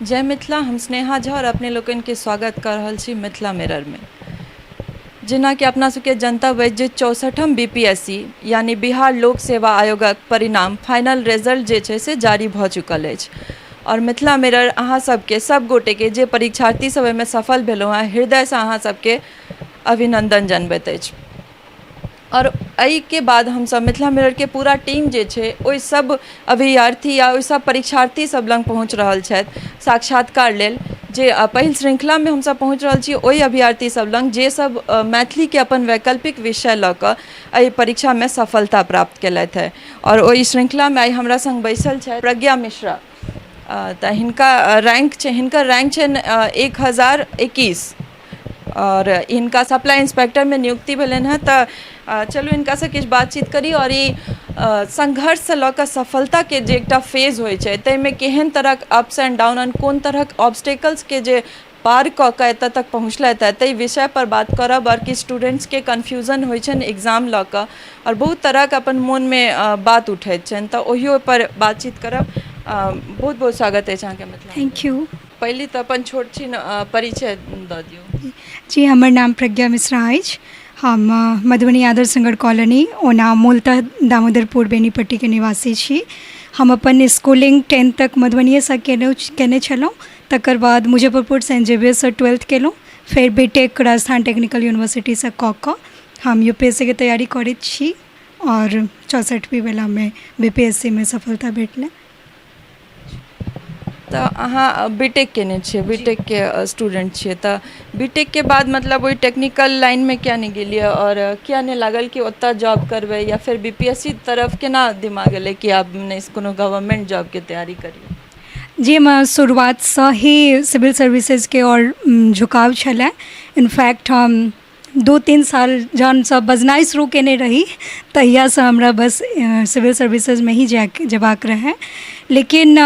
जय मिथिला। हम स्नेहा झा और अपने लोगन के स्वागत कर रहल छी मिथिला मिरर में। जेना कि अपना सबके जनता अछि जे 64म बीपीएससी यानी बिहार लोक सेवा आयोगक परिणाम फाइनल रिजल्ट जे छै से जारी भऽ चुकल अछि और मिथिला मिरर अहाँ सबके सब गोटे के जे परीक्षार्थी सब एहिमे सफल भेलहुँ हैं हृदय से अहाँ सबके अभिनंदन जनबैत अछि। और एहि के बाद हम सब मिथिला मिरर के पूरा टीम जे छै ओहि सब अभ्यर्थी या ओहि सब परीक्षार्थी सब लग पहुँच रहल छथि साक्षात्कार लेल, जे पहिल श्रृंखला में हम सब पहुँच रहल छी ओहि अभ्यर्थी सब लग जे सब मैथिली के अपन वैकल्पिक विषय लऽ कऽ एहि परीक्षा में सफलता प्राप्त केलथि है। और ओहि श्रृंखला में आइ हमरा संग बैसल छथि प्रज्ञा मिश्रा। तऽ हिनकर रैंक छै 1021 और इनका सप्लाई इंस्पेक्टर में नियुक्ति भेलनि हैं। तो चलू इनका से किछु बातचीत करी और ई संघर्ष से लऽ कऽ सफलता के जे एकटा फेज होइ छै ताहिमे केहन तरह अप्स एंड डाउन और कोन तरह ऑब्स्टेकल्स के जे पार कऽ कऽ एतऽ तक पहुँचलथि है ताहि विषय पर बात करब और कि स्टूडेंट्स के कन्फ्यूजन होइ छनि एग्जाम लऽ कऽ और बहुत तरह के अपन मोन में बात उठैत छनि तऽ ओहियो पर बातचीत करब। बहुत बहुत स्वागत अछि अहाँके। मतलब थैंक यू। पहले तो अपन छोट छिन परिचय दऽ दियौ। जी हमर नाम प्रज्ञा मिश्रा अछि। हम मधुबनी आदर्श नगर कॉलोनी ओना मूलतः दामोदरपुर बेनीपट्टी के निवासी छी। हम अपन स्कूलिंग 10th तक मधुबनीसँ केने छलहुँ, तकर बाद मुजफ्फरपुर सेंट जेवियर्ससँ 12th केलहुँ, फेर बीटेक राजस्थान टेक्निकल यूनिवर्सिटीसँ कऽ कऽ हम यूपीएससी के तैयारी करैत छी और 64वीं बेलामे बीपीएससी में सफलता भेटलै। तो अहाँ बीटेक केने छियै, बीटेक के स्टूडेंट छियै, तो बीटेक के बाद मतलब वही टेक्निकल लाइन में क्या नहीं गेलिए और क्या नहीं लागल कि ओतऽ जॉब करबै या फिर बीपीएससी तरफ केना दिमाग एलै कि आप नहीं कोनो गवर्नमेंट जॉब के तैयारी करिए? जी हम शुरुआतसँ ही सिविल सर्विसेज के और झुकाव छलै। इनफैक्ट हम 2-3 साल जहनसँ बजनाइ शुरू केने रही तहियासँ हमरा बस सिविल सर्विसेज में ही जेबाक रहै। लेकिन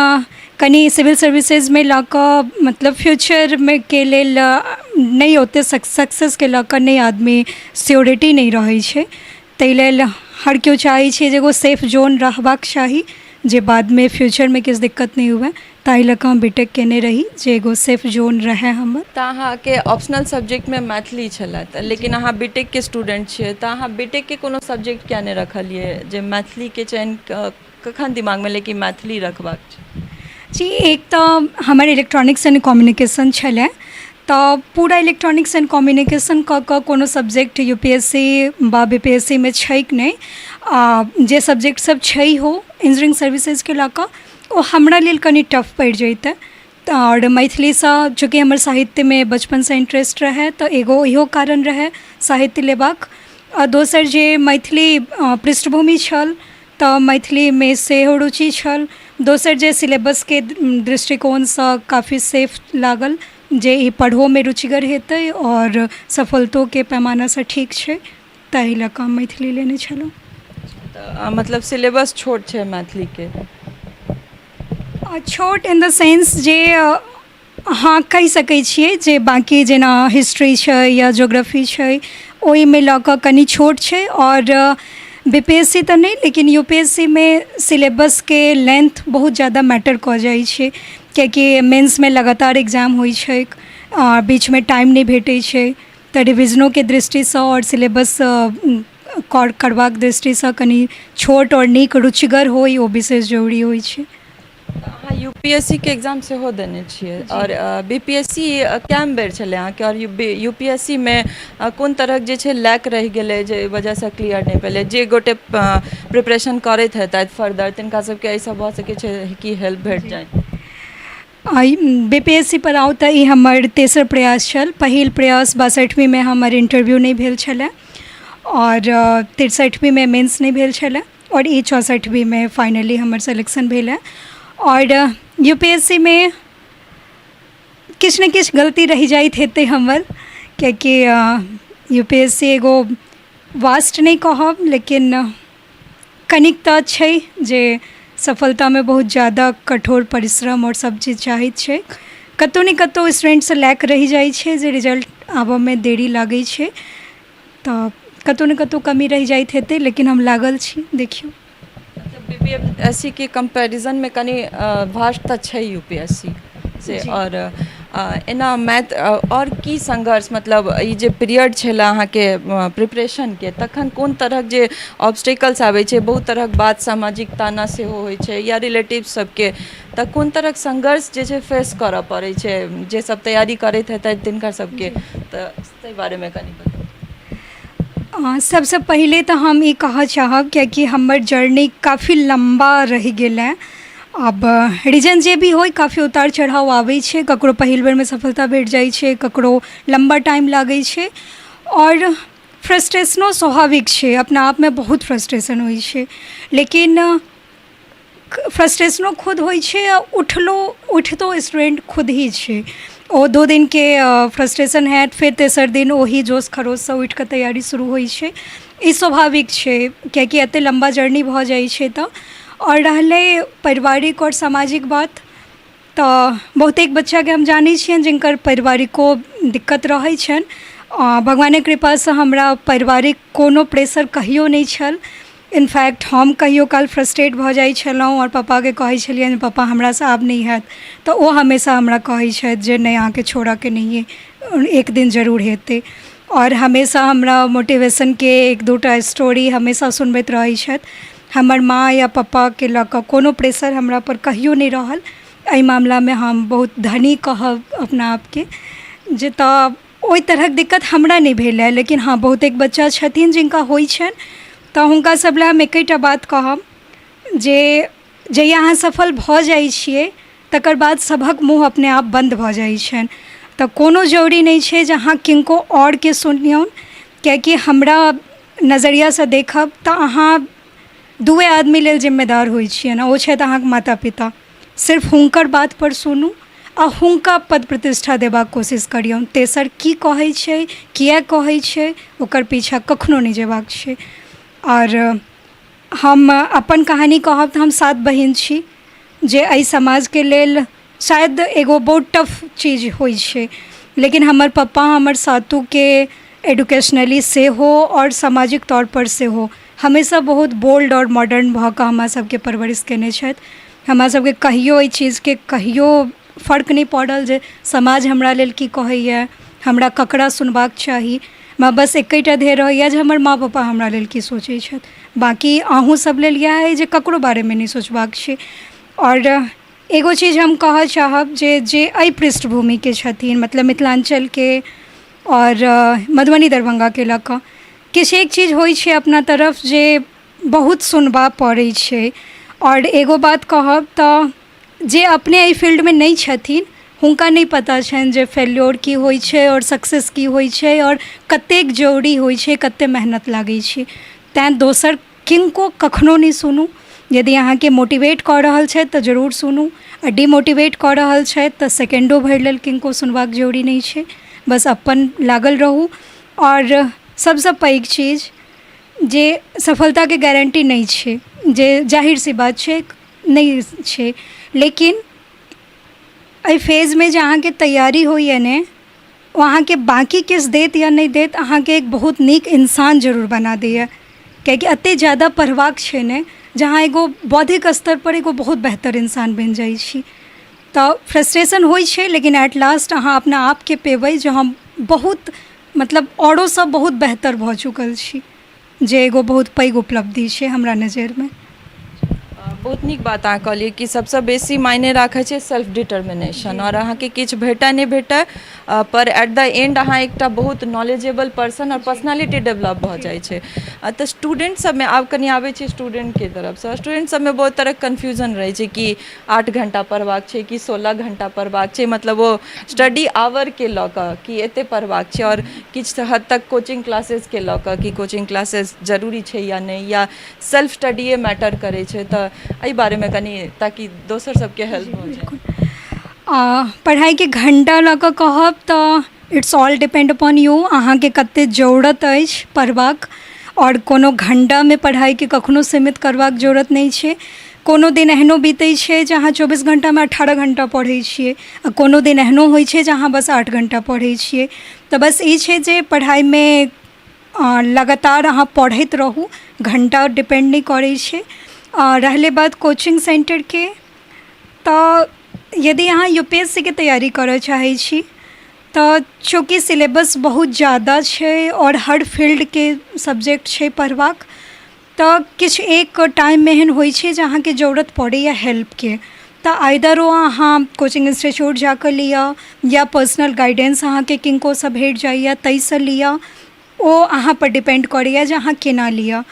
कनी सिविल सर्विसेज में लऽ कऽ मतलब फ्यूचर में के लेल नहीं ओते सक्सेस के लऽ कऽ नहीं आदमी सियोरिटी नहीं रहै छै, ताहि लेल हर केओ चाहै छै जे एगो सेफ जोन रहबाक चाही जे बाद में फ्यूचर में किछु दिक्कत नहीं हुए, ताहि लऽ कऽ हम बीटेक केने रही जे एगो सेफ जोन रहै हमर। तऽ अहाँके ऑप्शनल सब्जेक्ट में मैथिली छलै, लेकिन अहाँ बीटेक के स्टूडेंट छियै तऽ अहाँ बीटेक के कोनो सब्जेक्ट किया नहीं रखलिए जे मैथिली के चयन कखन दिमाग में लेकिन मैथिली रखबाक छै? जी एक तऽ हमर इलेक्ट्रॉनिक्स एंड कम्युनिकेशन छलै, तऽ पूरा इलेक्ट्रॉनिक्स एंड कम्युनिकेशन कऽ कऽ कोनो सब्जेक्ट यूपीएससी बा बीपीएससी में छै नहीं। जे सब्जेक्ट सब छै हो इंजीनियरिंग सर्विसेज के लऽ कऽ ओ हमरा लेल कनी टफ पड़ि जैते। और मैथिलीसँ चूँकि हमर साहित्य में बचपन से इंटरेस्ट रहे तो एगो इहो कारण रहे साहित्य लेबाक। दोसर जे मैथिली पृष्ठभूमि छल तऽ मैथिली में सेहो रुचि छल। दोसर जे सिलेबस के दृष्टिकोणसँ काफ़ी सेफ लागल जे ई पढ़ो में रुचिगर हेतै और सफलतो के पैमाना से ठीक छै, ताहि लऽ कऽ हम मैथिली लेने छलहुँ। मतलब सिलेबस छोट छै मैथिली के? छोट इन द सेंस जे हाँ कहि सकै छियै जे बाकी जेना हिस्ट्री छै या ज्योग्राफी छै ओहिमे लऽ कऽ कनी छोट छै। और बीपीएससी तऽ नहीं लेकिन यूपीएससी में सिलेबस के लेंथ बहुत ज़्यादा मैटर कऽ जाइ छै, कियाकि मेंस में लगातार एग्जाम होइ छै, बीच में टाइम नहीं भेटै छै, तऽ रिविजनों के दृष्टिसँ और सिलेबस करबाक दृष्टिसँ कनी छोट और नीक रुचिगर होइ ओ विशेष जरूरी होइ छै। अहाँ यूपीएससी के एग्जाम सेहो देने छियै और बीपीएससी कैम बेर छलै अहाँके और यूपीएससी में कोन तरहक जे छै लैक रहि गेलै जे वजह से क्लियर नहीं भेलै? जे गोटे प्रिपरेशन करैत हेतथि फर्दर तिनका सबके एहिसँ भऽ सकै छै कि हेल्प भेट जाए? बीपीएससी पर आउ तऽ ई हमर तेसर प्रयास छल। पहिल प्रयास 62वीं में हमर इंटरव्यू नहीं भेल छलै और 63वीं में मेंस नहीं भेल छलै और ई 64वीं में फाइनली हमर सिलेक्शन भेल है। और यूपीएससी में किछु ने किछु गलती रहि जाइत हेतै हमर, कियाकि यूपीएससी एगो वास्ट नहीं कहब लेकिन कनिक तऽ छै जे सफलता में बहुत ज़्यादा कठोर परिश्रम और सब चीज़ चाहिए छै। कतौ ने कतौ स्टूडेंट से लैक रहि जाइ छै जे रिजल्ट आबऽ में देरी लागै छै, तऽ कतौ ने कतौ कमी रहि जाइत हेतै लेकिन हम लागल छी। देखियौ बीपीएससी के कंपैरिजन में कनी भास्ट तऽ छै यूपीएससी, से जी। और एना मैथ और की संघर्ष मतलब ई जे पीरियड छला अहाँके प्रिपरेशन के तखन कोन तरहक जे ऑब्स्टिकल्स आबै छै बहुत तरहक बात सामाजिक ताना सेहो होइ छै या रिलेटिव सबके तऽ कोन तरहक संघर्ष जे छै फेस करऽ पड़ै छै जे सब तैयारी करैत हेतै तिनकर सबके तऽ ताहि बारेमे कनि बताउ। सबसे पहले तो हम ये कह चाहब कियाकि हमर जर्नी काफ़ी लंबा रह गेलै। अब रीजन जे भी होय काफ़ी उतार चढ़ाव आबै छै, ककरो पहिल बेर में सफलता भेट जाइ छै, ककरो लंबा टाइम लागै छै और फ्रस्ट्रेशनो स्वाभाविक छै, अपना आप में बहुत फ्रस्ट्रेशन होइ छै, लेकिन फ्रस्ट्रेशनो खुद होइ छै आ उठतो स्टूडेंट खुद ही छै। ओ 2 दिन के फ्रस्ट्रेशन हैत, फिर तेसर दिन वही जोश खरोश से उठि कऽ तैयारी शुरू होइ छै। ई स्वाभाविक छै कियाकि एते लंबा जर्नी भऽ जाइ छै तऽ। और रहलै पारिवारिक और सामाजिक बात, तऽ बहुतेक बच्चाके हम जानै छियनि जिनकर पारिवारिको दिक्कत रहै छनि। भगवानक कृपासँ हमरा पारिवारिक कोनो प्रेशर कहियो नहि छल। इनफैक्ट हम कहियो काल फ्रस्ट्रेट भऽ जाइ छलहुँ और पापाके कहै छलियनि पापा हमरासँ आब नहि हैत, तऽ ओ हमेशा हमरा कहै छथि जे नहि अहाँके छोड़ऽके नहि अइ, एक दिन जरूर हेतै। और हमेशा हमरा मोटिवेशनके 1-2टा स्टोरी हमेशा सुनबैत रहै छथि। हमर माँ या पापाके लऽ कऽ कोनो प्रेशर हमरा पर कहियो नहि रहल। एहि मामलामे हम बहुत धनी कहब अपना आपके, जे तऽ ओहि तरहक दिक्कत हमरा नहि भेल है। लेकिन हाँ बहुतेक बच्चा छथिन जिनका होइ छनि, तऽ हुनका सब लए हम एकेटा बात कहब जे जहिया अहाँ सफल भऽ जाइ छियै तकर बाद सभक मुँह अपने आप बन्द भऽ जाइ छनि। तऽ कोनो जरूरी नहि छै जे अहाँ किनको आओरके सुनियौन, कियाकि हमरा नजरियासँ देखब तऽ अहाँ 2 आदमी लेल जिम्मेदार होइ छियै ने, ओ छथि अहाँके माता पिता। सिर्फ हुनकर बात पर सुनू आ हुनका पद प्रतिष्ठा देबाक कोशिश करियौन। तेसर की कहै छै, किया कहै छै, ओकर पीछा कखनो नहि जेबाक छै। और हम अपन कहानी कहब तऽ हम 7 बहिन छी, जे एहि समाजके लेल शायद एगो बहुत टफ चीज होइ छै, लेकिन हमर पप्पा हमर सातोके एडुकेशनली सेहो और सामाजिक तौर पर सेहो हमेशा बहुत बोल्ड और मॉडर्न भऽ कऽ हमरा सबके परवरिश केने छथि। हमरा सबके कहियो एहि चीजके कहियो फर्क नहि पड़ल जे समाज हमरा लेल की कहैए, हमरा ककरा सुनबाक चाही। हमरा बस एकेटा ध्येय रहैए जे हमर माँ पप्पा हमरा लेल की सोचै छथि, बाकी अहूँ सब लेल इएह अइ जे ककरो बारेमे नहि सोचबाक छै। और एगो चीज हम कहऽ चाहब जे एहि पृष्ठभूमिके छथिन, मतलब मिथिलाञ्चलके और मधुबनी दरभंगाके लऽ कऽ किछु एक चीज होइ छै अपना तरफ जे बहुत सुनबा पड़ै छै। और एगो बात कहब तऽ जे अपने एहि फील्डमे नहि छथिन हुनका नहि पता छनि जे फेल्योर की होइ छै और सक्सेस की होइ छै और कतेक जरूरी होइ छै, कतेक मेहनत लागै छै। तैँ दोसर किनको कखनो नहि सुनू। यदि अहाँके मोटिवेट कऽ रहल छथि तऽ जरूर सुनू, आ डिमोटिवेट कऽ रहल छथि तऽ सेकेंडो भरि लेल किनको सुनबाक जरूरी नहि छै। बस अपन लागल रहू। और सबसँ पैघ चीज जे सफलताके गारंटी नहि छै, जे जाहिर सी बात छै नहि छै, लेकिन एहि फेजमे जे अहाँके तैयारी होइए ने, ओ अहाँके बाकी किछु देत या नहि देत, अहाँके एक बहुत नीक इंसान जरूर बना दैए। कियाकि एतेक ज़्यादा पढ़बाक छै ने, जहाँ एगो बौद्धिक स्तर पर एगो बहुत बेहतर इंसान बनि जाइ छी। तऽ फ्रस्ट्रेशन होइ छै, लेकिन एट लास्ट अहाँ अपना आपके पेबै जे हम बहुत मतलब औरोसँ बहुत बेहतर भऽ चुकल छी, जे एगो बहुत पैघ उपलब्धि छै हमरा नजरिमे। बहुत नीक बात अहाँ कहलियै कि सबसँ बेसी मायने राखै छै सेल्फ डिटर्मिनेशन। और अहाँके किछु भेटै नहि भेटै, पर एट द एंड अहाँ एकटा बहुत नॉलेजेबल पर्सन और पर्सनालिटी डेवलप भऽ जाइ छै। तऽ स्टूडेंट सबमे आब कनि आबै छै स्टूडेंटके तरफसँ, स्टूडेंट सबमे बहुत तरहक कन्फ्यूजन रहै छै कि 8 घंटा पढ़बाक छै कि 16 घंटा पढ़बाक छै, मतलब ओ स्टडी आवरके लऽ कऽ कि एतेक पढ़बाक छै, और किछु हद तक कोचिंग क्लासेसके लऽ कऽ कि कोचिंग क्लासेस जरूरी छै या नहि, या सेल्फ स्टडीए मैटर करै छै। तऽ एहि बारेमे कनि, ताकि दोसर सबके हेल्प हो जाए। पढ़ाइके घंटा लऽ कऽ कहब तऽ it's all depend upon U, अहाँके कतेक जरूरत अछि पढ़बाक। और कोनो घंटामे पढ़ाइके कखनो सीमित करबाक जरूरत नहि छै। कोनो दिन एहनो बीतै छै जे अहाँ 24 घंटामे 18 घंटा पढ़ै छियै, आ कोनो दिन एहनो होइ छै जे अहाँ बस 8 घंटा पढ़ै छियै। तऽ बस ई छै जे पढ़ाइमे लगातार अहाँ पढ़ैत रहू, घंटा डिपेंड नहि करै छै। रहलै बात कोचिंग सेंटरके, तऽ यदि अहाँ यूपीएससी के तैयारी करऽ चाहै छी तऽ चूँकि सिलेबस बहुत ज़्यादा छै और हर फील्ड के सब्जेक्ट छै पढ़बाक, तऽ किछु एक टाइम एहन होइ छै जे अहाँके जरूरत पड़ैए हेल्पके, तऽ आइदर ओ अहाँ कोचिंग इंस्टीट्यूट जाकऽ लिअ या पर्सनल गाइडेंस अहाँके किनकोसँ भेट जाइए ताहिसँ लिअ। ओ अहाँ पर डिपेंड करैए जे अहाँ केना लिअ।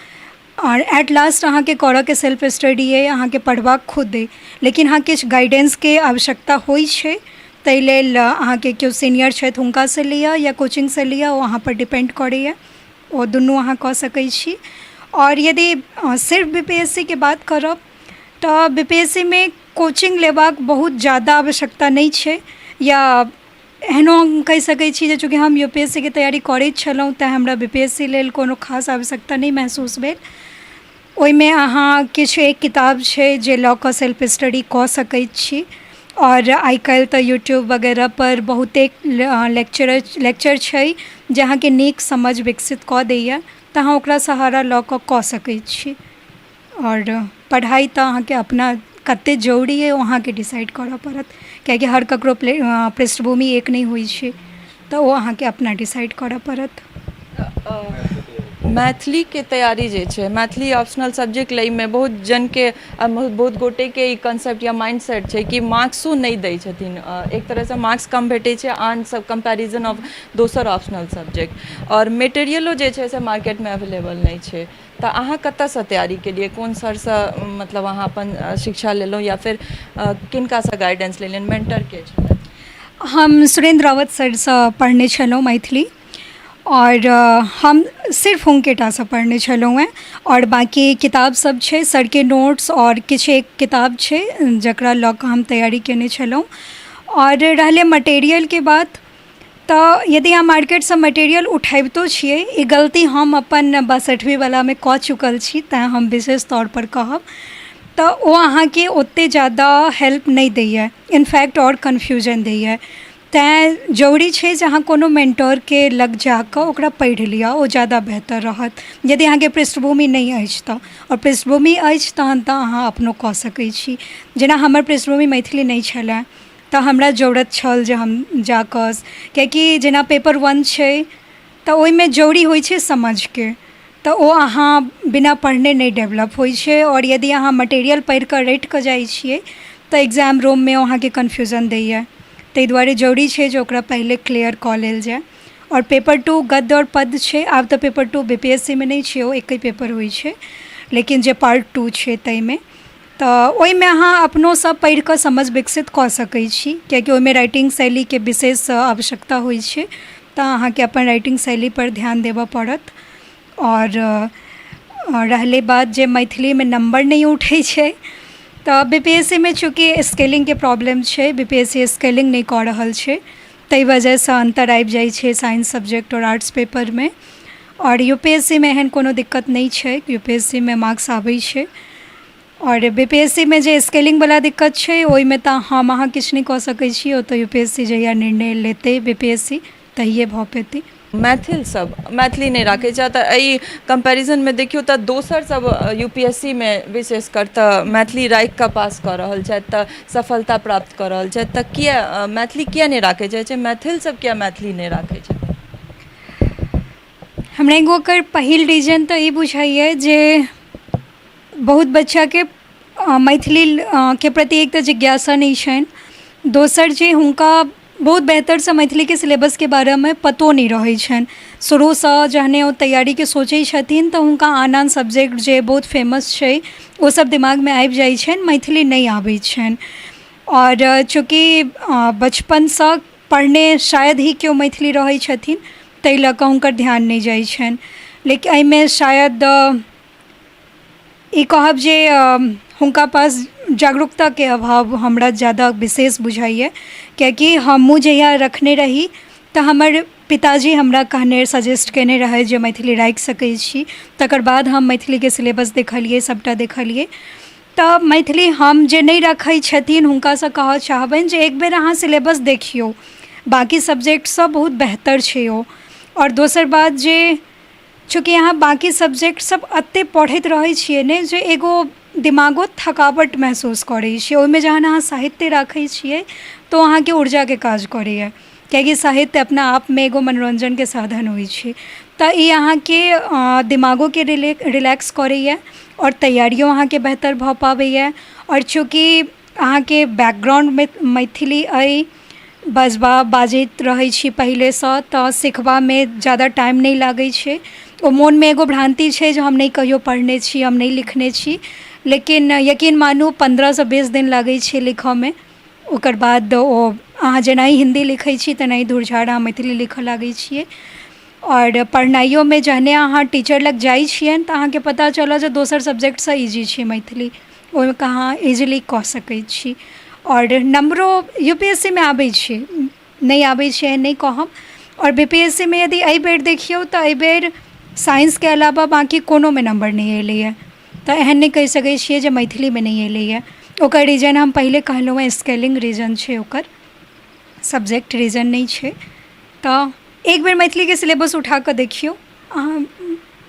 और एट लास्ट अहाँके करऽके सेल्फ स्टडी अइ, अहाँके पढ़बाक खुद अइ, लेकिन हाँ किछु गाइडेंसके आवश्यकता होइ छै। ताहि लेल अहाँके केओ सीनियर छथि हुनकासँ लिअ या कोचिंगसँ लिअ, ओ अहाँ पर डिपेंड करैए। ओ दुनू अहाँ कऽ सकै छी। और यदि सिर्फ बीपीएससी के बात करब तऽ बीपीएससी में कोचिंग लेबाक बहुत ज़्यादा आवश्यकता नहीं छै, या एहनो हम कहि सकै छी जे चूँकि हम यूपीएससी के तैयारी करैत छलहुँ तेँ हमरा बीपीएससी लेल कोनो खास आवश्यकता नहीं महसूस भेल। ओहिमे अहाँ किछु एक किताब छै जे लऽ कऽ सेल्फ स्टडी कऽ सकैत छी, और आइ काल्हि तऽ यूट्यूब वगैरह पर बहुतेक लेक्चर छै जे अहाँके नीक समझ विकसित कऽ दैए, तऽ अहाँ ओकरा सहारा लऽ कऽ सकैत छी। और पढ़ाई तऽ अहाँके अपना कते जरूरी है ओ अहाँके डिसाइड करऽ पड़त, कियाकि हर ककरो पृष्ठभूमि एक नहीं होइ छै, तऽ ओ अहाँके अपना डिसाइड करऽ पड़त। मैथिली के तैयारी जे छै, मैथिली ऑप्शनल सब्जेक्ट लैमे बहुत जनके बहुत गोटेके ई कॉन्सेप्ट या माइंडसेट छै कि मार्क्सो नहीं दै छथिन। एक तरहसँ मार्क्स कम भेटै छै आन सब कंपैरिजन ऑफ दोसर ऑप्शनल सब्जेक्ट, और मटेरियलो जे छै से मार्केटमे अवेलेबल नहीं छै। तऽ अहाँ कतऽसँ तैयारी केलिए, कोन सरसँ मतलब अहाँ अपन शिक्षा लेलहुँ, या फिर किनकासँ गाइडेंस लेलियनि, मेंटर के छलथि? हम सुरेंद्र रावत सरसँ पढ़ने छलहुँ मैथिली, और हम सिर्फ हुनके टासँ पढ़ने छलहुँ हेँ। और बाकी किताब सब छै, सरके नोट्स और किछु एक किताब छै जकरा लऽ कऽ हम तैयारी केने छलहुँ। और रहलै मटेरियलके बात, तऽ यदि अहाँ मार्केटसँ मटेरियल उठाबितो छियै, ई गलती हम अपन 62वीं वलामे कऽ चुकल छी, तेँ हम विशेष तौर पर कहब, तऽ ओ अहाँके ओतेक ज़्यादा हेल्प नहीं दैए, इनफैक्ट और कन्फ्यूजन दैए। तेँ जरूरी छै जे अहाँ कोनो मेंटरके लग जाकऽ ओकरा पढ़ि लिअ, ओ ज़्यादा बेहतर रहत। यदि अहाँके पृष्ठभूमि नहीं अछि तऽ, और पृष्ठभूमि अछि तहन तऽ अहाँ अपनो कऽ सकै छी। जेना हमर पृष्ठभूमि मैथिली नहीं छलए, तऽ हमरा जरूरत छल जे हम जाकऽ, कियाकि जेना पेपर 1 छै तऽ ओहिमे जरूरी होइ छै समझके, तऽ ओ अहाँ बिना पढ़ने नहीं डेवलप होइ छै। और यदि अहाँ मटेरियल पढ़ि कऽ रटि कऽ जाइ छियै तऽ एग्जाम रूममे अहाँके कन्फ्यूजन दैए। ताहि दुआरे जरूरी छै जे ओकरा पहिले क्लियर कऽ लेल जाय। और पेपर 2 गद्य और पद्य छै, आब तऽ पेपर 2 बीपीएससीमे नहीं छै, ओ एके पेपर होइ छै, लेकिन जे पार्ट 2 छै ताहिमे, तऽ ओहिमे अहाँ अपनोसँ पढ़ि कऽ समझ विकसित कऽ सकै छी, कियाकि ओहिमे राइटिंग शैलीके विशेष आवश्यकता होइ छै, तऽ अहाँके अपन राइटिंग शैली पर ध्यान देबऽ पड़त। और रहलै बात जे मैथिलीमे नंबर नहीं उठै छै, तऽ बीपीएससीमे चूँकि स्केलिंगके प्रॉब्लम छै, बीपीएससी स्केलिंग नहीं कऽ रहल छै, ताहि वजहसँ अंतर आबि जाइ छै साइंस सब्जेक्ट और आर्ट्स पेपरमे। और यूपीएससीमे एहन कोनो दिक्कत नहीं छै, यूपीएससीमे मार्क्स आबै छै। और बीपीएससीमे जे स्केलिंगवला दिक्कत छै, ओहिमे तऽ हम अहाँ किछु नहीं कऽ सकै छी, ओ तऽ यूपीएससी जहिया निर्णय लेतै बीपीएससी तहिए भऽ पेतै। मैथिली नहीं राखै छै, तऽ एहि कंपैरिजनमे देखियौ तऽ दोसर सब यूपीएससीमे विशेषकर तऽ मैथिली राखि कऽ पास कऽ रहल छथि, तऽ सफलता प्राप्त कऽ रहल छथि, तऽ किया मैथिली किया नहीं राखै छै, मैथिल सब किया मैथिली नहीं राखै छै? हमरा एगो ओकर पहिल रीजन तऽ ई बुझाइए जे बहुत बच्चाके मैथिलीके प्रति एक तऽ जिज्ञासा नहीं छनि, दोसर जे हुनका बहुत बेहतरसँ मैथिलीके सिलेबसके बारेमे पतो नहीं रहै छनि। शुरूसँ जहने ओ तैयारीके सोचै छथिन तऽ हुनका आन सब्जेक्ट जे बहुत फेमस छै ओ सब दिमागमे आबि जाइ छनि, मैथिली नहीं आबै छनि। और चूँकि बचपनसँ पढ़ने शायद ही केओ मैथिली रहै छथिन, ताहि लऽ कऽ हुनकर ध्यान नहीं जाइ छनि। लेकिन एहिमे शायद ई कहब जे हुनका पास जागरूकताके अभाव हमरा ज़्यादा विशेष बुझाइए, कियाकि हमहूँ जहिया रखने रही तऽ हमर पिताजी हमरा कहने सजेस्ट केने रहै जे मैथिली राखि सकै छी। तकर बाद हम मैथिलीके सिलेबस देखलिए, सबटा देखलिए, तऽ मैथिली हम जे नहीं रखै छथिन हुनकासँ कहऽ चाहबनि जे एक बेर अहाँ सिलेबस देखियौ, बाकी सब्जेक्टसँ बहुत बेहतर छै ओ। और दोसर बात जे चूँकि अहाँ बाकी सब्जेक्ट सब एतेक पढ़ैत रहै छियै ने, जे एगो दिमागो थकावट महसूस करै छै। ओहिमे जहन अहाँ साहित्य राखै छियै तो अहाँके ऊर्जाके काज करैए, कियाकि साहित्य अपना आपमे एगो मनोरञ्जनके साधन होइ छै। तऽ ई अहाँके दिमागोके रिलैक्स करैए और तैयारियो अहाँके बेहतर भऽ पाबैए। और चूँकि अहाँके बैकग्राउंडमे मैथिली अइ, बजबा बाजैत रहै छी पहिलेसँ, तऽ सिखबामे ज़्यादा टाइम नहीं लागै छै। ओ मोनमे एगो भ्रान्ति छै जे हम नहीं कहियो पढ़ने छी, हम नहीं लिखने छी, लेकिन यकीन मानू 15 से 20 दिन लागै छै लिखऽमे। ओकर बाद ओ अहाँ जेनाहि हिन्दी लिखै छी तेनाहि धुरझार अहाँ मैथिली लिखऽ लागै छियै। और पढ़नाइयोमे जहने अहाँ टीचर लग जाइ छियनि तऽ अहाँके पता चलत जे दोसर सब्जेक्टसँ इजी छै मैथिली, ओहिमे अहाँ इजीली कऽ सकै छी। और नंबरो यूपीएससीमे आबै छै, नहीं आबै छै नहीं कहब। और बीपीएससीमे यदि एहि बेर देखियौ तऽ एहि बेर साइंसके अलावा बाँकी कोनोमे नंबर नहीं एलैए। तऽ एहन नहीं कहि सकै छियै जे मैथिलीमे नहीं एलैए। ओकर रीजन हम पहिले कहलहुँ हेँ, स्केलिंग रीजन छै ओकर, सब्जेक्ट रीजन नहीं छै। तऽ एक बेर मैथिलीके सिलेबस उठा कऽ देखियौ, अहाँ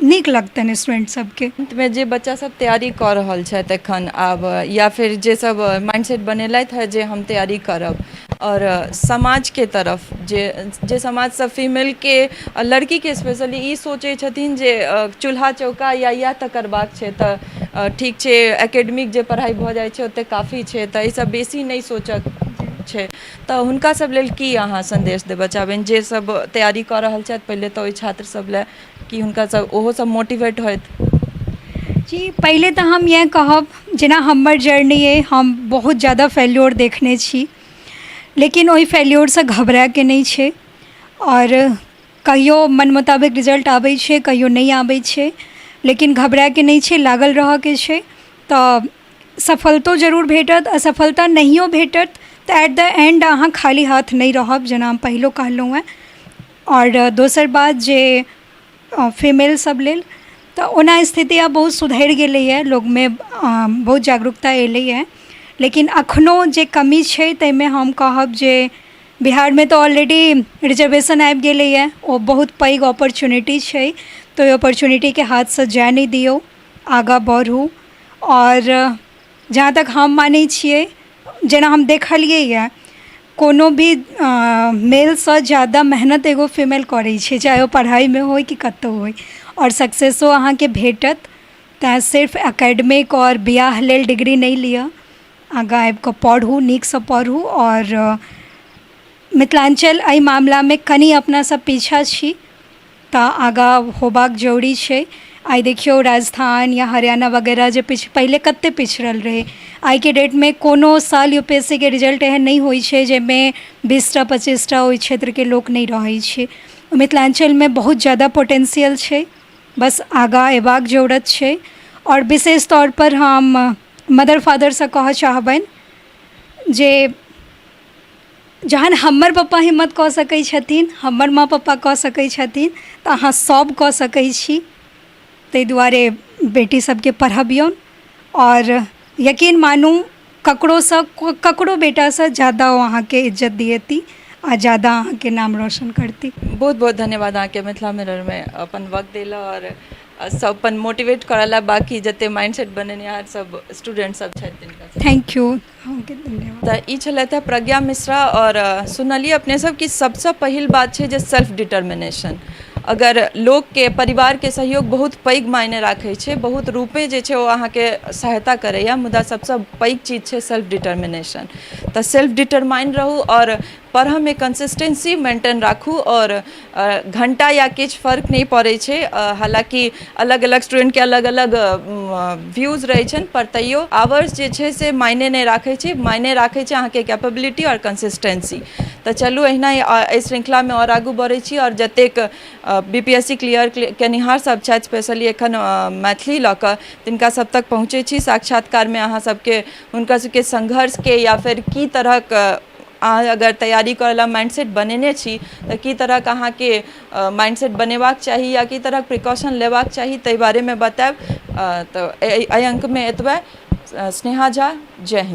नीक लगतनि स्टूडेंट सबके। अंतमे जे बच्चा सब तैयारी कऽ रहल छथि एखन आब, या फिर जे सब माइंडसेट बनेलथि है जे हम तैयारी करब, और समाज के तरफ जे समाज सब फीमेलके, लड़कीके स्पेशली ई सोचै छथिन जे चूल्हा चौका या इएह तऽ करबाक छै, तऽ ठीक छै एकेडमिक जे पढ़ाइ भऽ जाइ छै ओतेक काफी छै, तऽ एहिसँ बेसी नहीं सोचक छै। तऽ हुनका सब लेल की अहाँ संदेश देबऽ चाहबनि जे सब तैयारी कऽ रहल छथि, पहिले तऽ ओहि छात्र सब लेल कि हुनका सब ओहो सब मोटिवेट होइत? जी, पहिले तऽ हम इएह कहब, जेना हमर जर्नी अइ, हम बहुत ज़्यादा फेल्योर देखने छी, लेकिन ओहि फेल्योरसँ घबराएके नहीं छै। और कहियो मन मुताबिक रिजल्ट आबै छै, कहियो नहीं आबै छै, लेकिन घबराएके नहीं छै, लागल रहऽके छै। तऽ सफलतो जरूर भेटत, असफलता नहियो भेटत तऽ एट द एंड अहाँ खाली हाथ नहीं रहब, जेना हम पहिलो कहलहुँ हेँ। और दोसर बात जे फीमेल सब लेल तऽ ओना स्थिति आब बहुत सुधरि गेलैए, लोकमे बहुत जागरूकता एलैए, लेकिन अखनो जे कमी छै ताहिमे हम कहब जे बिहारमे तऽ ऑलरेडी रिजर्वेशन आबि गेलैए, ओ बहुत पैघ अपॉर्चुनिटी छै। तऽ ओहि अपॉर्चुनिटीके हाथसँ जाय नहीं दियौ, आगाँ बढ़ू। और जहाँ तक हम मानै छियै, जेना हम देखलियैए, कोनो भी मेलसँ ज़्यादा मेहनत एगो फीमेल करै छै, चाहे ओ पढ़ाइमे होइ कि कतहु होइ, और सक्सेसो अहाँके भेटत। तऽ सिर्फ एकेडमिक और बियाह लेल डिग्री नहीं लिअ, आगाँ आबि कऽ पढ़ू, नीकसँ पढ़ू। और मिथिलाञ्चल एहि मामलामे कनि अपना सब पीछा छी, तऽ आगाँ होबाक जरूरी छै। आइ देखियौ राजस्थान या हरियाणा वगैरह जे पहिले कतेक पिछड़ल रहै, आइके डेटमे कोनो साल यूपीएससीके रिजल्ट एहन नहीं होइ छै जाहिमे 20टा 25टा ओहि क्षेत्रके लोक नहीं रहै छै। मिथिलाञ्चलमे बहुत ज़्यादा पोटेंशियल छै, बस आगाँ अयबाक जरूरत छै। और विशेष तौर पर हम मदर फादरसँ कहऽ चाहबनि जे जहन हमर पप्पा हिम्मत कऽ सकै छथिन, हमर माँ पप्पा कऽ सकै छथिन, तऽ अहाँ सब कऽ सकै छी। ताहि दुआरे बेटी सबके पढ़बियौन, और यकीन मानू ककरो बेटासँ ज़्यादा ओ अहाँके इज्जत दिएती आ ज़्यादा अहाँके नाम रोशन करती। बहुत बहुत धन्यवाद अहाँके मिथिला मिररमे अपन वक्त देला और सब अपन मोटिवेट करला, बाकी जते माइंडसेट बनेनिहार सब स्टूडेंट सब छथि तिनका। थैंक यू, अहाँके धन्यवाद। तऽ ई छलथि है प्रज्ञा मिश्रा। और सुनलिए अपने सब कि सबसँ पहिल बात छै जे सेल्फ डिटर्मिनेशन। अगर लोकके परिवारके सहयोग बहुत पैघ मायने राखै छै, बहुत रूपे जे छै ओ अहाँके सहायता करैए, मुदा सबसँ पैघ चीज छै सेल्फ डिटर्मिनेशन। तऽ सेल्फ डिटरमाइन रहू और पढ़ऽमे कंसिस्टेंसी मेंटेन राखू। और घंटा या किछु फर्क नहीं पड़ै छै, हालांकि अलग अलग स्टूडेंटके अलग अलग व्यूज रहै छनि, पर तैयो आवर्स जे छै से मायने नहीं राखै छै, मायने राखै छै अहाँके कैपेबिलिटी और कंसिस्टेंसी। तऽ चलू अहिना एहि श्रृंखलामे और आगू बढ़ै छी, और जतेक बीपीएससी क्लियर केनिहार सब छथि स्पेशली एखन मैथिली लऽ कऽ, तिनका सब तक पहुँचै छी साक्षात्कारमे अहाँ सबके हुनका सबके संघर्षके, या फिर की तरहक अहाँ अगर तैयारी करैला माइंडसेट बनेने छी तऽ की तरहक अहाँके माइंडसेट बनेबाक चाही या की तरहक प्रिकॉशन लेबाक चाही, ताहि बारेमे बतायब। तऽ एहि अंकमे एतबे। स्नेहा झा, जय हिंद।